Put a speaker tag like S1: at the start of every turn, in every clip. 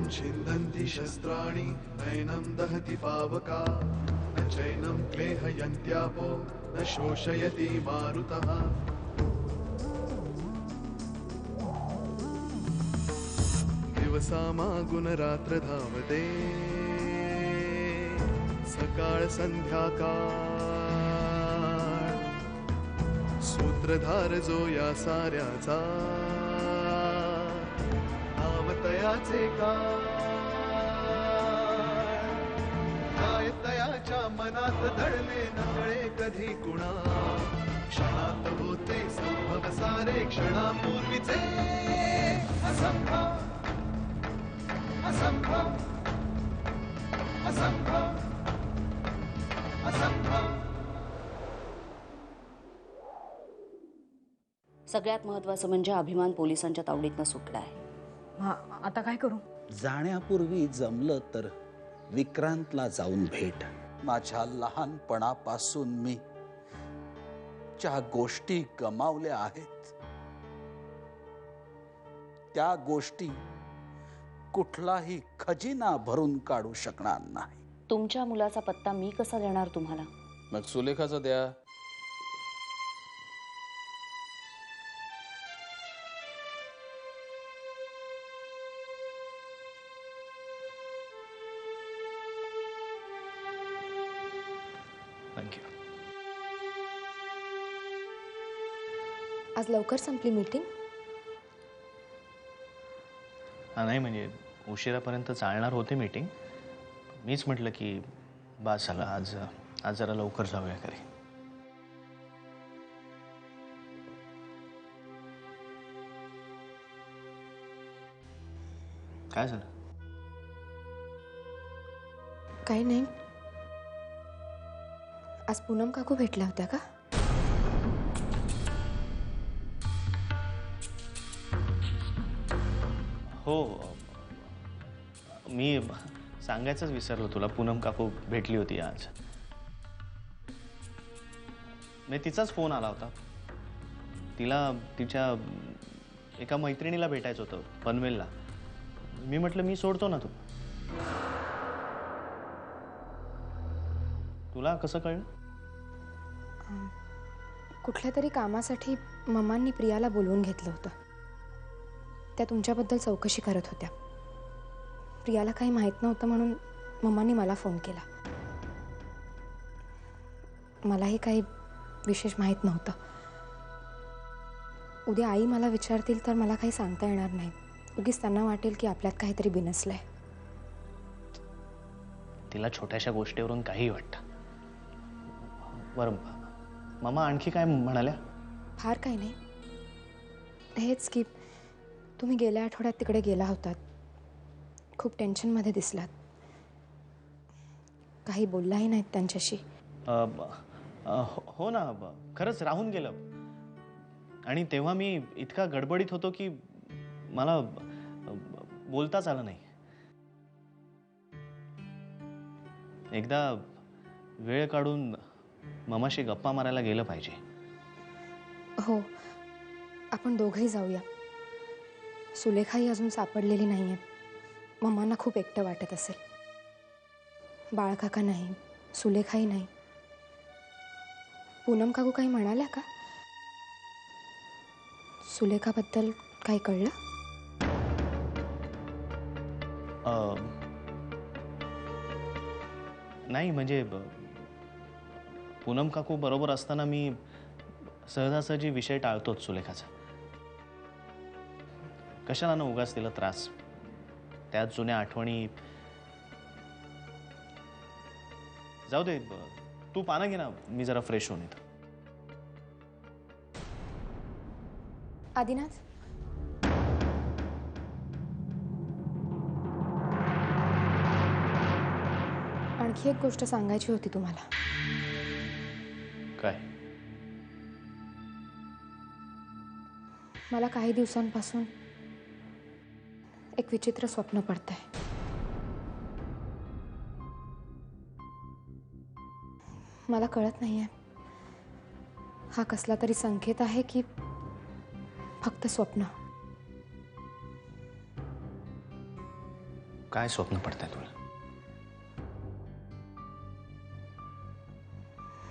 S1: नैनं छिन्दन्ति शस्त्राणि नैनं दहति पावका न चैनं क्लेहयन्त्यापो न शोषयति मारुतः दिवसामागुणरात्र धावते सकाळ संध्याकाळ सूत्रधार जो या साऱ्याचा नावतयाचे काय तयाच्या मनात दडले नकळे कधी कुणा क्षणात होते संभव सारे क्षणापूर्वीचे असंभव असंभव असंभव असंभव.
S2: सगळ्यात महत्त्वाचं म्हणजे अभिमान पोलिसांच्या तावडीतनं सुटला आहे.
S3: आता काय करू?
S4: जाण्यापूर्वी जमलं तर विक्रांतला जाऊन भेट. माझ्या लहानपणापासून मी ज्या गोष्टी गमावल्या आहेत त्या गोष्टी कुठलाही खजिना भरून काढू शकणार नाही.
S2: तुमच्या मुलाचा पत्ता मी कसा देणार तुम्हाला?
S5: मग सुलेखाचा द्या. थँक्यू.
S3: आज लवकर संपली मीटिंग?
S6: नाही म्हणजे उशिरापर्यंत चालणार होती मीटिंग. मीच म्हटलं की बास झालं, आज जरा लवकर जाऊया घरी. काय झालं?
S3: काही नाही. आज पूनम काकू भेटल्या होत्या का?
S6: हो, मी सांगायचंच विसरलो तुला. पूनम काकू भेटली होती आज. मी तिचाच फोन आला होता. तिला तिच्या एका मैत्रिणीला भेटायचं होतं पनवेलला. मी म्हटलं मी सोडतो ना. तुला कसं कळलं?
S3: कुठल्या तरी कामासाठी मम्मांनी प्रियाला बोलवून घेतलं होतं. त्या तुमच्याबद्दल चौकशी करत होत्या. प्रियाला काही माहीत नव्हतं म्हणून मम्मांनी मला फोन केला. मलाही काही विशेष माहीत नव्हतं. उद्या आई मला विचारतील तर मला काही सांगता येणार नाही. उगीच त्यांना वाटेल की आपल्यात काहीतरी बिनसलंय.
S6: तिला छोट्याशा गोष्टीवरून काही वाटतं. बरं, मामा आणखी काय म्हणाल्या?
S3: फार काही नाही. हेच की तुम्ही गेल्या आठवड्यात तिकडे गेला होतात. खूप टेन्शनमध्ये दिसलात. काही बोललाही नाहीत त्यांच्याशी.
S6: हो ना, खरंच राहून गेलं. आणि तेव्हा मी इतका गडबडीत होतो की मला बोलताच आलं नाही. एकदा वेळ काढून मामाशी गप्पा मारायला गेलं पाहिजे.
S3: हो, आपण दोघंही जाऊया. सुलेखाही अजून सापडलेली नाही आहे. मम्मांना खूप एकटं वाटत असेल. बाळकाका नाही, सुलेखाही नाही. पूनम काकू काही म्हणाल्या का? सुलेखाबद्दल काही कळलं?
S6: नाही म्हणजे पूनम काकू बरोबर असताना मी सहजासहजी विषय टाळतोच सुलेखाचा. कशाला ना उगाच तिला त्रास. त्यात जुन्या आठवणी. जाऊ दे, तू पानं घे ना, मी जरा फ्रेश होऊन येतो.
S3: आदिनाथ, आणखी एक गोष्ट सांगायची होती तुम्हाला.
S6: काय?
S3: मला काही दिवसांपासून एक विचित्र स्वप्न पडतंय. मला कळत नाहीये हा कसला तरी संकेत आहे की फक्त स्वप्न.
S6: काय स्वप्न पडतंय तुला?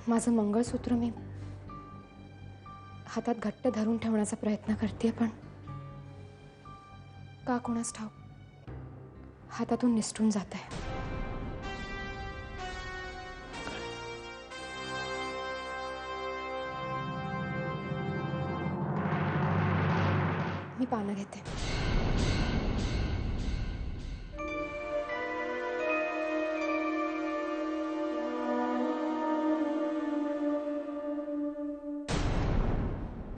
S3: माझं मंगळसूत्र मी हातात घट्ट धरून ठेवण्याचा प्रयत्न करते, पण का कोणास ठाऊक हातातून निसटून जात आहे. मी पानं घेते.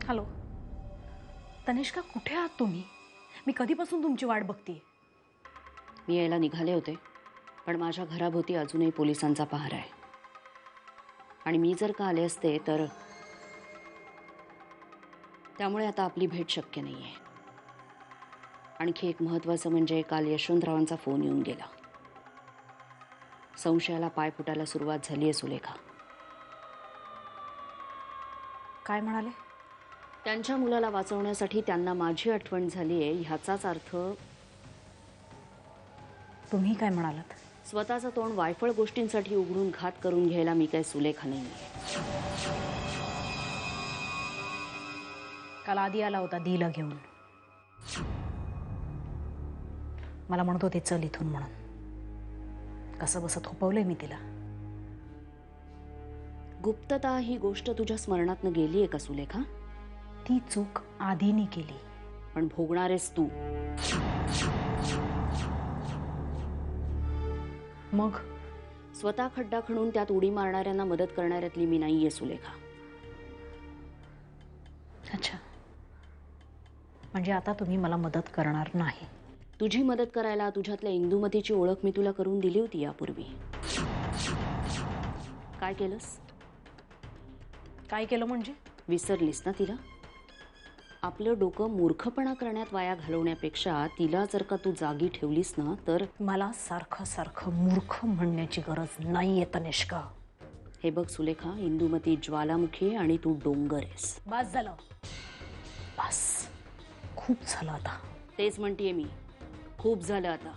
S5: हॅलो तनिष्का, कुठे आहात तुम्ही? मी कधीपासून तुमची वाट बघते.
S2: मी यायला निघाले होते, पण माझ्या घराभोवती अजूनही पोलिसांचा पहारा आहे. आणि मी जर का आले असते तर त्यामुळे आता आपली भेट शक्य नाही आहे. आणखी एक महत्त्वाचं म्हणजे काल यशवंतरावांचा फोन येऊन गेला. संशयाला पाय फुटायला सुरुवात झाली आहे सुलेखा.
S5: काय म्हणाले?
S2: त्यांच्या मुलाला वाचवण्यासाठी त्यांना माझी आठवण झाली आहे ह्याचाच अर्थ
S5: तुम्ही काय म्हणालात?
S2: स्वतःचं तोंड वायफळ गोष्टींसाठी उघडून घात करून घ्यायला मी काय सुलेखा नाही आहे.
S5: काल आधी आला होता दीला घेऊन. मला म्हणत होते चल इथून म्हणून. कसं बसं थोपवलंय मी तिला.
S2: गुप्तता ही गोष्ट तुझ्या स्मरणातनं गेली आहे का सुलेखा?
S5: ती चूक आधीनी केली.
S2: पण भोगणारेस तू.
S5: मग
S2: स्वतः खड्डा खणून त्यात उडी मारणाऱ्यांना मदत करणाऱ्यातली मी नाहीये सुलेखा.
S5: अच्छा, म्हणजे आता तुम्ही मला मदत करणार नाही?
S2: तुझी मदत करायला तुझ्यातल्या इंदुमतीची ओळख मी तुला करून दिली होती यापूर्वी. काय केलंस?
S5: काय केलं म्हणजे?
S2: विसरलीस ना तिला? आपलं डोकं मूर्खपणा करण्यात वाया घालवण्यापेक्षा तिला जर का तू जागी ठेवलीस ना तर.
S5: मला सारखं सारखं मूर्ख म्हणण्याची गरज नाहीये तनिष्का.
S2: हे बघ सुलेखा, इंदुमती ज्वालामुखी आणि तू डोंगर आहेस.
S5: बस झालं, बस, खूप झालं आता.
S2: तेच म्हणतेय मी, खूप झालं आता.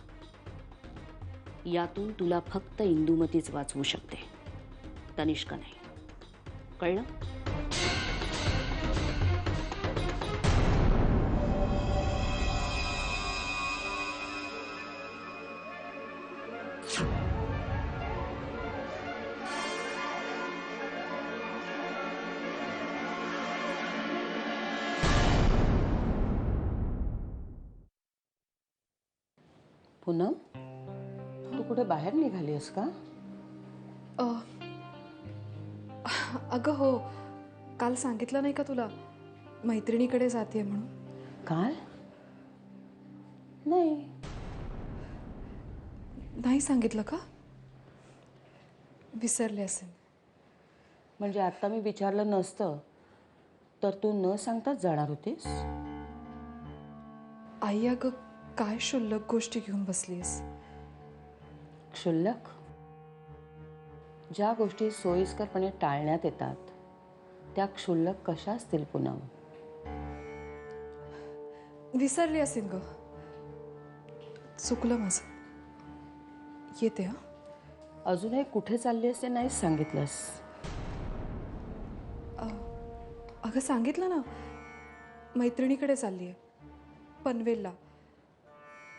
S2: यातून तुला फक्त इंदुमतीच वाचवू शकते, तनिष्का नाही. कळलं?
S7: पूनम, तू कुठे बाहेर निघालीस का?
S3: अगं हो, काल सांगितलं नाही का तुला मैत्रिणीकडे जाते म्हणून?
S7: काल? नाही.
S3: नाही सांगितलं का? विसरले असेल.
S7: म्हणजे आता मी विचारलं नसतं तर तू न सांगताच जाणार होतीस?
S3: आई, अगं काय क्षुल्लक गोष्टी घेऊन बसलीस?
S7: क्षुल्लक? ज्या गोष्टी सोयीस्करपणे टाळण्यात येतात त्या क्षुल्लक कशा असतील पूनम?
S3: विसरली असेल ग. चुकलं माझं. येते हा.
S7: अजूनही कुठे चालली असते नाहीच सांगितलंस.
S3: अगं सांगितलं ना, मैत्रिणीकडे चालली आहे, पनवेलला.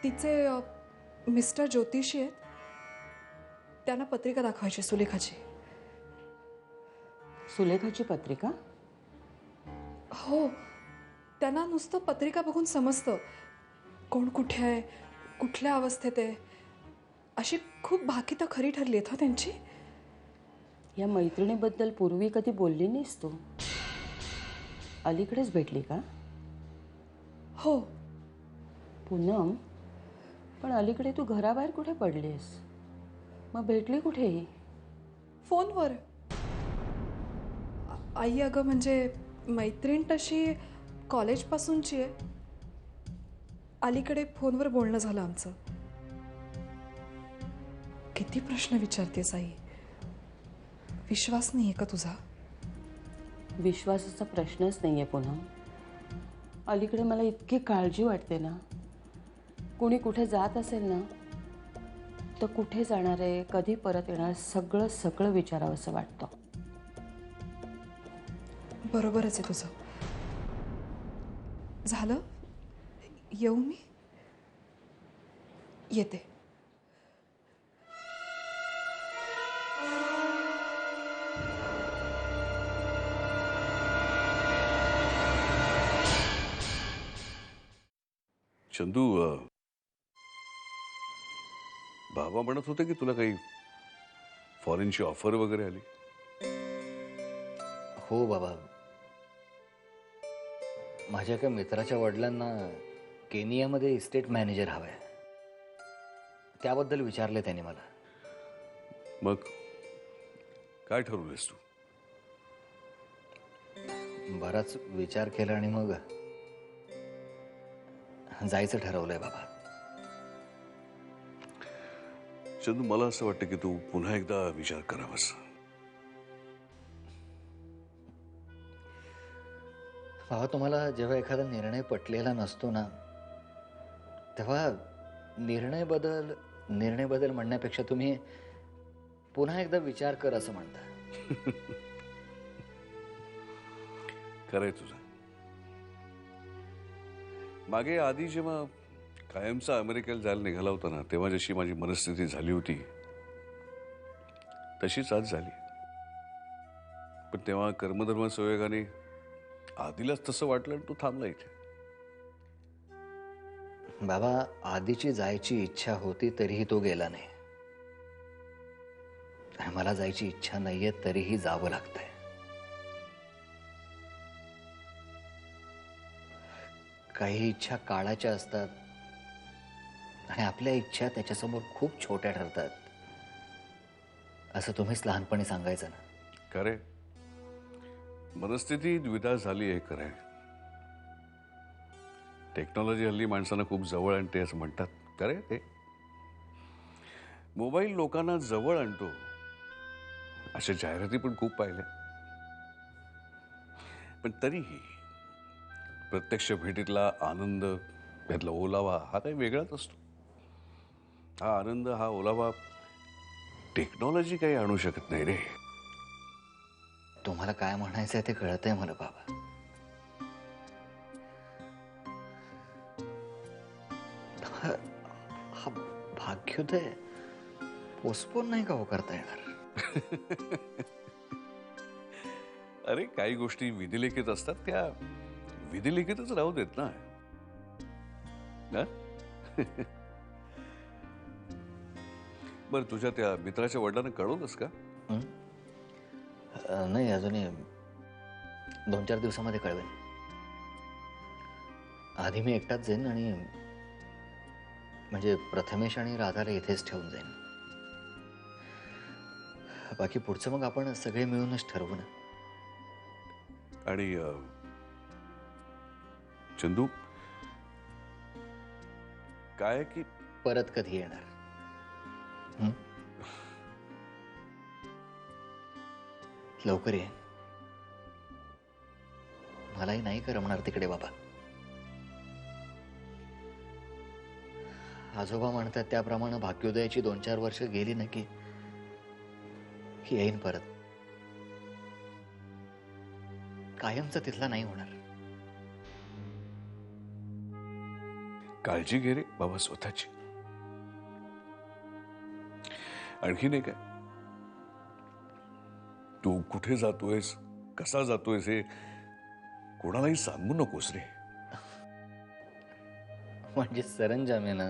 S3: तिचे मिस्टर ज्योतिषी आहेत, त्यांना पत्रिका दाखवायची सुलेखाची.
S7: सुलेखाची पत्रिका?
S3: हो, त्यांना नुसतं पत्रिका बघून समजतं कोण कुठे आहे, कुठल्या अवस्थेत आहे. अशी खूप भाकीतं खरी ठरली आहेत हा त्यांची.
S7: या मैत्रिणीबद्दल पूर्वी कधी बोलली नाहीस तू? अलीकडेच भेटली का?
S3: हो.
S7: पूनम, पण अलीकडे तू घराबाहेर कुठे पडलीस? मग भेटली कुठे?
S3: फोनवर. आई, अगं म्हणजे मैत्रीण तशी कॉलेजपासूनची आहे. अलीकडे फोनवर बोलणं झालं आमचं. किती प्रश्न विचारतेस आई? विश्वास नाही आहे का तुझा?
S7: विश्वासाचा प्रश्नच नाही आहे पूनम. अलीकडे मला इतकी काळजी वाटते ना, कोणी कुठे जात असेल ना तो कुठे जाणार आहे, कधी परत येणार, सगळं सगळं विचारावं असं वाटतं.
S3: बरोबरच आहे तुझं. झालं, येऊ मी? येते.
S8: चंदू, बाबा म्हणत होते की तुला काही फॉरेनची ऑफर वगैरे आली.
S9: हो बाबा, माझ्या एका मित्राच्या वडिलांना केनियामध्ये इस्टेट मॅनेजर हवा आहे. त्याबद्दल विचारले त्याने मला.
S8: मग काय ठरवलेस तू?
S9: बराच विचार केला आणि मग जायचं ठरवलंय बाबा.
S8: चंदू, मला असं वाटतं की तू पुन्हा एकदा विचार करावास.
S9: बाबा, तुम्हाला जेव्हा एखादा निर्णय पटलेला नसतो ना, तेव्हा निर्णय बदल म्हणण्यापेक्षा तुम्ही पुन्हा एकदा विचार कर असं म्हणता.
S8: खरंय तुझं. मागे आधी जेव्हा कायमचा अमेरिकेला जायला निघाला होता ना, तेव्हा जशी माझी मनस्थिती झाली होती तशीच आज झाली. पण तेव्हा कर्मधर्म संयोगाने आधीलाच तसं वाटलं आणि तू थांबला इथे.
S9: बाबा, आधीची जायची इच्छा होती तरीही तो गेला नाही. आणि मला जायची इच्छा नाहीये तरीही जावं लागतंय. काही इच्छा काळाच्या असतात आणि आपल्या इच्छा त्याच्यासमोर खूप छोट्या ठरतात, असं तुम्हीच लहानपणी सांगायचं ना.
S8: खरे, मनस्थिती द्विधा झाली आहे. खरंय, टेक्नॉलॉजी हल्ली माणसांना खूप जवळ आणते असं म्हणतात. खरे, ते मोबाईल लोकांना जवळ आणतो अशा जाहिराती पण खूप पाहिल्या. पण तरीही प्रत्यक्ष भेटीतला आनंद, यातला ओलावा हा काही वेगळाच असतो. हा आनंद, हा ओलावा टेक्नॉलॉजी काही आणू शकत नाही रे.
S9: तुम्हाला काय म्हणायचंय ते कळतंय मला बाबा. हा भाग्योदय पोस्टपोन नाही का हो करता येणार?
S8: अरे, काही गोष्टी विधिलिखित असतात, त्या विधिलिखितच राहू देत ना. बर, तुझ्या त्या मित्राच्या वडिलांना कळवलंस का?
S9: नाही, अजूनही 2-4 दिवसामध्ये कळवेन. आधी मी एकटाच जाईन आणि म्हणजे प्रथमेश आणि राधाला इथेच ठेवून जाईन. बाकी पुढचं मग आपण सगळे मिळूनच ठरवू ना.
S8: आणि चंदू, काय की
S9: परत कधी येणार? लवकर ये. मलाही नाही करमणार तिकडे बाबा. आजोबा म्हणतात त्याप्रमाणे भाग्योदयाची 2-4 वर्ष गेली ना की येईन परत. कायमचा तिथला नाही होणार.
S8: काळजी घे रे बाबा स्वतःची. आणखी नाही काय, तू कुठे जातोयस, कसा जातोयस हे कोणालाही सांगू नकोस रे.
S9: म्हणजे सरंजाम आहे ना?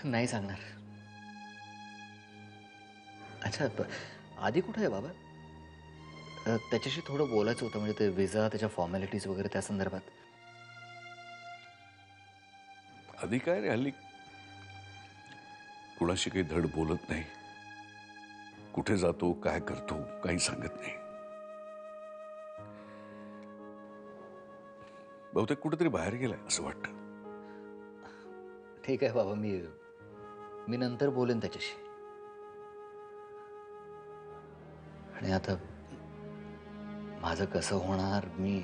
S9: नाही सांगणार. अच्छा, आधी कुठे आहे बाबा? त्याच्याशी थोडं बोलायचं होतं, म्हणजे ते विजा, त्याच्या फॉर्मॅलिटीज वगैरे त्या संदर्भात.
S8: आधी काय रे, हल्ली कुणाशी काही धड बोलत नाही. कुठे जातो, काय करतो, काही सांगत नाही. बहुतेक कुठेतरी बाहेर गेलाय असं वाटतं.
S9: ठीक आहे बाबा, मी नंतर बोलेन त्याच्याशी. आणि आता माझं कसं होणार, मी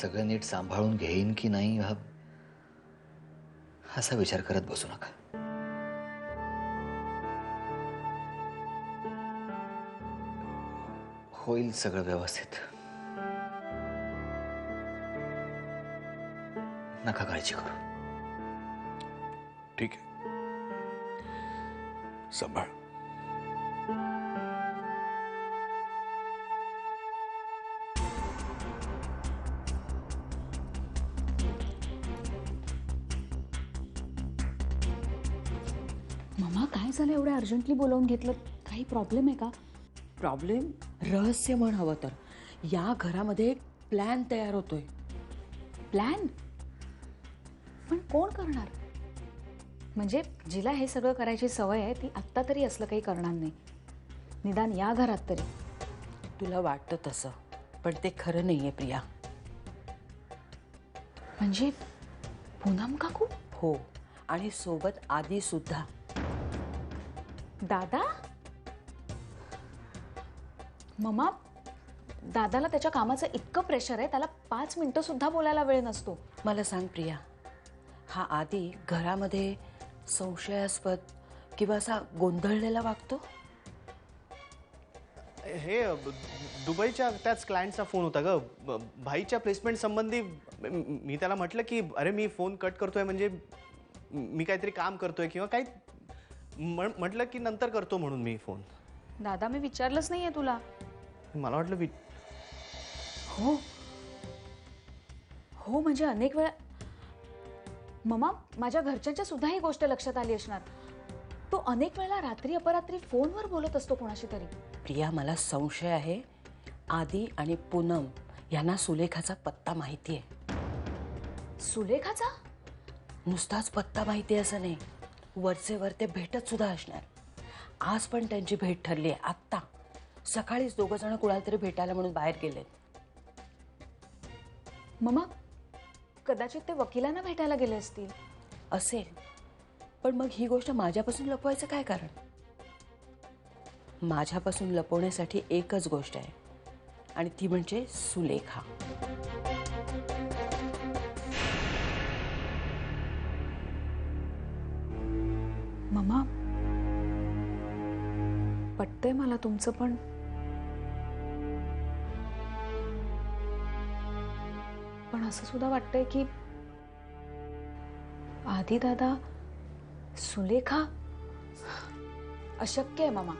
S9: सगळं नीट सांभाळून घेईन की नाही, असा विचार करत बसू नका. होईल सगळं व्यवस्थित. नका काळजी करू.
S8: ठीक आहे, सांभाळ.
S2: मम्मा काय झालं एवढं अर्जंटली बोलावून घेतलं? काही प्रॉब्लेम आहे का?
S7: प्रॉब्लेम रहस्य म्हण हवं तर. या घरामध्ये एक प्लॅन तयार होतोय.
S2: प्लॅन? पण कोण करणार? म्हणजे जिला हे सगळं करायची सवय आहे ती आत्ता तरी असलं काही करणार नाही, निदान या घरात तरी.
S7: तुला वाटतं तसं, पण ते खरं नाहीये प्रिया.
S2: म्हणजे पूनम काकू?
S7: हो, आणि सोबत आधी सुद्धा.
S2: दादा? मम्मा, दादाला त्याच्या कामाचं इतकं प्रेशर आहे, त्याला 5 मिनिटं सुद्धा बोलायला वेळ नसतो.
S7: मला सांग प्रिया, हा आधी घरामध्ये संशयास्पद किंवा असा गोंधळलेला वागतो?
S6: हे दुबईच्या त्याच क्लायंटचा फोन होता ग, भाईच्या प्लेसमेंट संबंधी. मी त्याला म्हटलं की अरे मी फोन कट करतोय, म्हणजे मी काहीतरी काम करतोय किंवा काही म्हटलं की नंतर करतो म्हणून मी फोन.
S2: दादा, मी विचारलंच नाहीये तुला.
S6: मला वाटलं
S2: हो हो, म्हणजे अनेक वेळा. मम्मा, माझ्या घरच्यांच्या सुद्धा ही गोष्ट लक्षात आली असणार. तो अनेक वेळा रात्री अपरात्री फोनवर बोलत असतो कोणाशी तरी.
S7: प्रिया, मला संशय आहे आदी आणि पूनम यांना सुलेखाचा पत्ता माहिती आहे.
S2: सुलेखाचा?
S7: नुसताच पत्ता माहिती असं नाही, वरचे वर ते भेटत सुद्धा असणार. आज पण त्यांची भेट ठरली आहे. आत्ता सकाळीच 2 जण कुणाला तरी भेटायला म्हणून बाहेर गेलेत.
S2: मम्मा, कदाचित ते वकिलांना भेटायला गेले असतील.
S7: असेल, पण मग ही गोष्ट माझ्यापासून लपवायचं काय कारण? माझ्यापासून लपवण्यासाठी एकच गोष्ट आहे, आणि ती म्हणजे सुलेखा.
S3: मम्मा, पटतंय मला तुमचं, पण असं सुद्धा वाटतंय की आधी दादा सुलेखा
S2: अशक्य आहे मामा.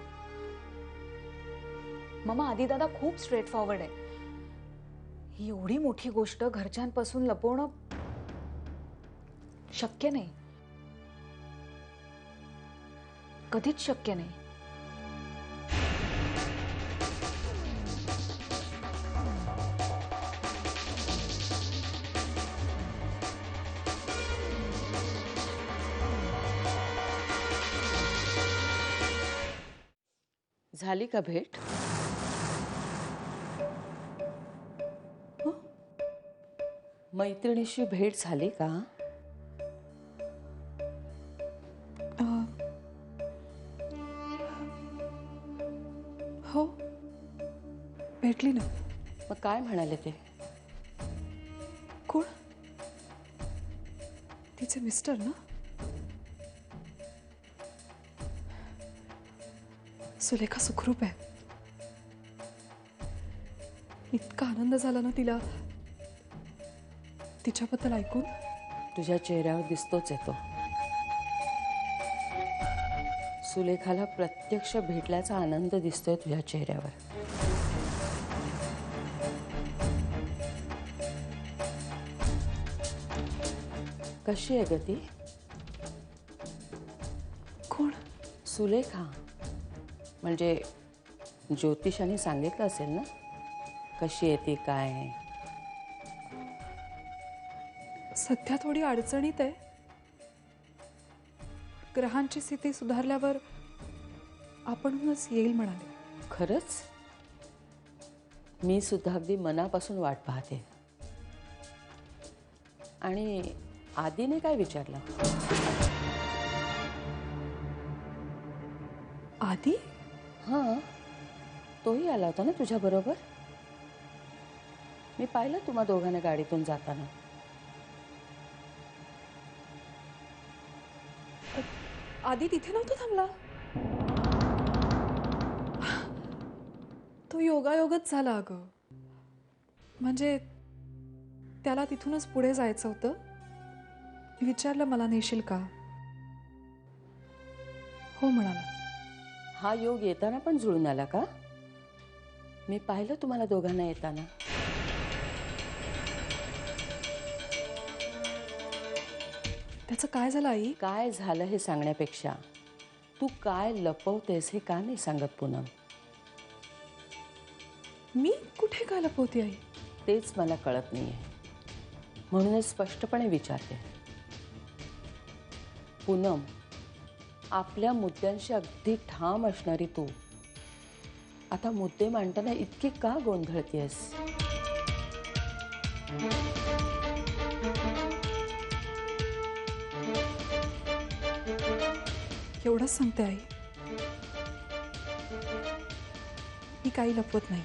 S2: मामा, आधी दादा खूप स्ट्रेट फॉरवर्ड आहे. ही एवढी मोठी गोष्ट घरच्यांपासून लपवणं शक्य नाही, कधीच शक्य नाही.
S7: झाली का भेट? मैत्रिणीशी भेट झाली का?
S3: हो, भेटली ना.
S7: मग काय म्हणाले ते?
S3: कोण? तिचे मिस्टर ना? सुलेखा सुखरूप आहे. इतका आनंद झाला ना तिला तिच्याबद्दल ऐकून.
S7: तुझ्या चेहऱ्यावर दिसतोच येतो. सुलेखाला प्रत्यक्ष भेटल्याचा आनंद दिसतोय तुझ्या चेहऱ्यावर. कशी आहे ग ती?
S3: कोण?
S7: सुलेखा. म्हणजे ज्योतिषाने सांगितलं असेल ना कशी आहे ती, काय आहे?
S3: सध्या थोडी अडचणीत आहे. ग्रहांची स्थिती सुधारल्यावर आपणच येईल म्हणाले.
S7: खरंच? मी सुद्धा अगदी मनापासून वाट पाहते. आणि आधीने काय विचारलं?
S3: आधी?
S7: हां, तोही आला होता ना तुझ्या बरोबर. मी पाहिलं तुम्हा दोघांना गाडीतून जाताना.
S3: आधी तिथे नव्हता थांबला? तो योगायोगच झाला अगं. म्हणजे त्याला तिथूनच पुढे जायचं होतं. विचारलं मला नेशील का? हो म्हणाला.
S7: हा योग येताना पण जुळून आला का? मी पाहिलं तुम्हाला दोघांना येताना.
S3: त्याचं काय झालं आई?
S7: काय झालं हे सांगण्यापेक्षा तू काय लपवतेस हे का नाही सांगत पूनम?
S3: मी कुठे काय लपवते आई?
S7: तेच मला कळत नाहीये, म्हणूनच स्पष्टपणे विचारते. पूनम, आपल्या मुद्द्यांशी अगदी ठाम असणारी तू आता मुद्दे मांडताना इतकी का गोंधळतेस?
S3: एवढंच सांगते आई, मी काही लपवत नाही.